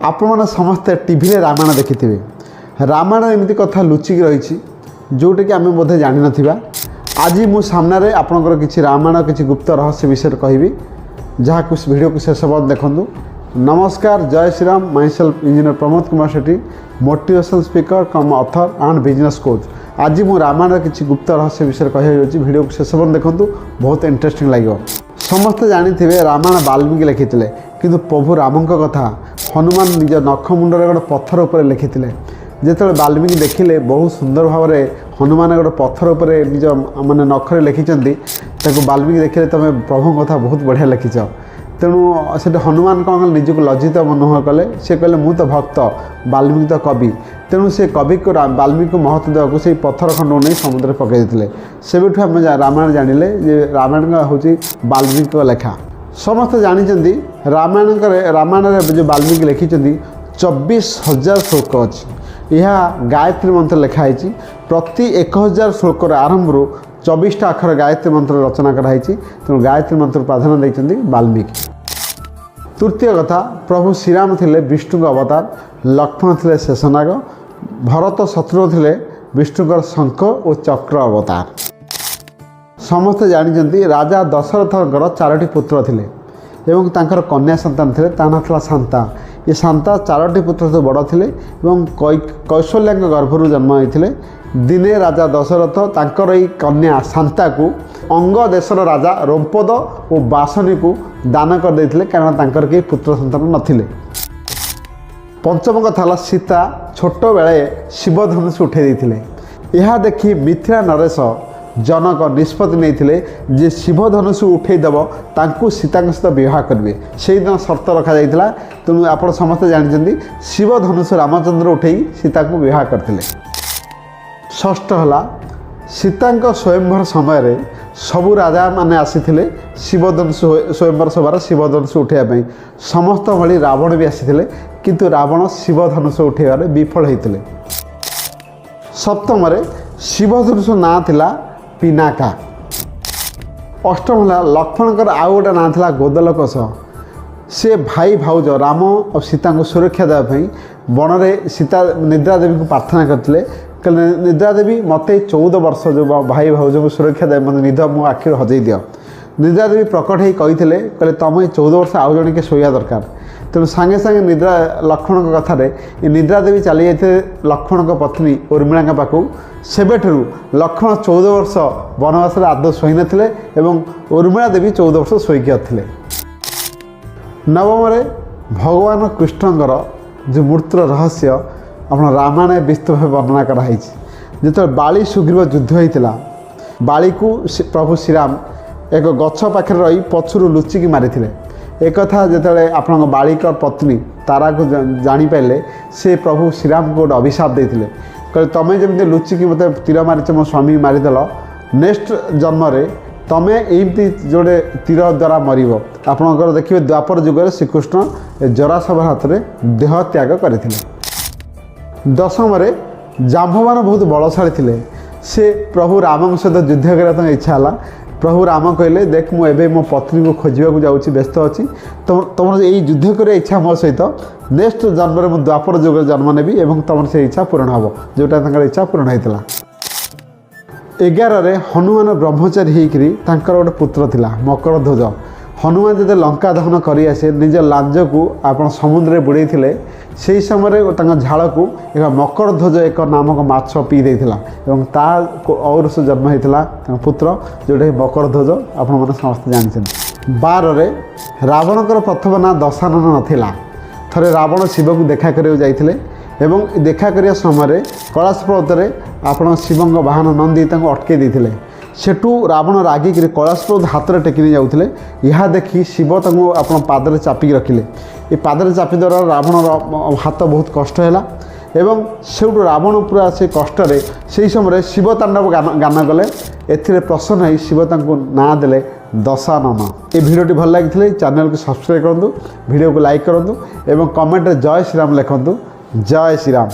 आपने समस्ते टीवी रामायण देखिथे। रामायण एमती कथा लुचिक रही जोटा कि आम बोधे जान ना। आज मो सामने आपंकर किसी रामायण किसी गुप्त रहस्य विषय कहि जहाँ कुछ वीडियो को शेष पर्यंत देखूँ। नमस्कार, जय Shri Ram. My self engineer Pramod Kumar Shetty, motivational speaker come author and business coach. आज मु रामायण किसी गुप्त रहस्य विषय कही वीडियो को शेष पर्यंत देखूँ, बहुत इंटरेस्टिंग लगे। समस्ते जानी रामायण वाल्मीकि लिखिते किंतु प्रभु राम कथा हनुमान निज नख मुंडर गोटे पत्थर उपर लिखिते। जिते वाल्मीकि देखिले बहुत सुंदर भाव में हनुमान गोटे पत्थर उपर निज माने नखरे लिखिं। वाल्मीकि देखिले तुम प्रभु कथा बहुत बढ़िया लिखिच। तेणु से हनुमान कौन कले निजक लज्जित मनोहर कले। से कहले मु तो भक्त, वाल्मीकि तो कवि। तेणु से कवि को वाल्मीकि को महत्व देवाक से पत्थर खंड नहीं समुद्र पकई देते। से आम रामायण जानिले जे रामायण हूँ वाल्मीकि लेखा। समस्त जानते रामायण जो वाल्मीकि लिखिं 24,000 श्लोक अच्छी। यह गायत्री मंत्र लिखाई। प्रति 1000 श्लोक आरंभ 24टा अक्षर गायत्री मंत्र रचना कराई। तेणु गायत्री मंत्र प्राधान्य देते वाल्मीकि। तृतीय कथा, प्रभु श्रीराम थे विष्णु अवतार, लक्ष्मण थे शेषनाग, भरत शत्रुघ्न थे विष्णुकर शंख और चक्र अवतार। समस्ते जानते राजा दशरथर 4टी पुत्र थे एवं तांकर कन्या संतान थे। ता ना था शांता। ये शांता 4टी पुत्र तो बड़ थे एवं कौशल्या गर्भर जन्म होते। दिने राजा दशरथ तांकर ई कन्या शांता को अंग देशर राजा रोमपद और बासनी को दान कर देथिले, कारण तांकर के पुत्र संतान नथिले। पंचम कथा, सीता छोट बेले शिव धनुष उठे देथिले। यह देखि मिथिला नरेश जनक निष्पत्ति नहीं जे शिव धनुष उठेदेव तांकु सीता सहित विवाह करेंगे। से दिन शर्त रखा जाइथिला। तेणु आप समस्ते जानते शिव धनुष रामचंद्र उठे सीता को विवाह करते। षष्ठ है, सीता स्वयंवर समय सबू राजा माने आसीथिले शिव धनुष स्वयंवर सभार शिव धनुष उठाइवाई। समस्त भली रावण भी आसीथिले किंतु रावण शिव धनुष उठाइबार विफल होते। सप्तम शिव धनुष ना थिला पिनाका। अष्टम है, लक्ष्मणकर आउ गोटे ना था गोदलकस। से भाई भाउज राम और सीता को सुरक्षा देवाई वन में सीता निद्रा देवी को प्रार्थना करते। कहले निद्रा देवी मत 14 वर्ष जो भाई भाउज को सुरक्षा दे मत निद मो आखिर हजई दियो। निद्रा देवी प्रकट हो कहते कहले तुम 14 वर्ष आउ जन के शोया दरकार। तेणु सांगे सांगे निद्रा लक्ष्मण कथार ये निद्रा देवी चली जाते लक्ष्मण पत्नी उर्मिला पाखु। सेबेठू लक्ष्मण 14 वर्ष वनवास आदौ शोई नथिले एवं उर्मिला देवी 14 वर्ष शोईकी थे। नवम भगवान कृष्णकर जो मूर्तिर रहस्य अपना रामायण विस्तृत भाव वर्णना कराई। जो बाली सुग्रीव युद्ध होता बाली को प्रभु श्रीराम एक गछ पाखे रही पछुरु लुचिकी मारी। एक जो आप बालिका पत्नी तारा को जापारे से प्रभु श्रीराम को गोटे अभिशाप देते। कहे तुम्हें जमी लुचिकी मत तीर मारिच मो स्वामी मारिदेल, नेक्स्ट जन्म तमें एमती जोड़े तीर द्वारा मर। आपंकर देखिए द्वापर जुगर श्रीकृष्ण जरासभ हाथ में देह त्याग करते। दशम जाम्बवान बहुत बलशाली थे। से प्रभु राम सहित युद्ध करने इच्छा है। प्रभु राम कहले देख मुझे मो पत्नी को खोजा जाऊँगी, व्यस्त अच्छी। तुम यही युद्ध कर इच्छा मो सहित नेक्स्ट जन्म में द्वापर जुग जन्म नेबी और तुम से इच्छा पूरण हम जोटा इच्छा पूरण होता। 11 हनुमान ब्रह्मचारी होकर गोटे पुत्र थिला मकर ध्वज। हनुमान जो लंका दहन कर आसे निज लांज को आप समुद्र में बुड़े से समय झाड़ को एक मकर ध्वज एक नामक माछ पी देता और ता और से जन्म होता पुत्र जोटा मकर ध्वज आप समस्त जानते। 12 रावणकर प्रथम ना दशानन नथिला। थरे रावण शिव को देखा कर जाते एवं देखा करिया समय कैलाश पर्वत आप शिव वाहन नंदी अटके देते। सेठू रावण रागिक कैलाश पर्वत हाथ में टेकी जाते। यह देखी शिव आप पादरे चापिक रखिले। ये पादरे चापी द्वारा रावण हाथ बहुत कष्ट है एवं सेठू रावण पूरा से कष्ट से समय शिव तांडव गान कले। ए प्रसन्न हो शिव ना देले दशानन। ये भिडियोटी भल लगी चैनल को सब्सक्राइब करूँ, वीडियो को लाइक करूँ और कमेंट जय श्रीराम लिखुँ। जय श्रीराम।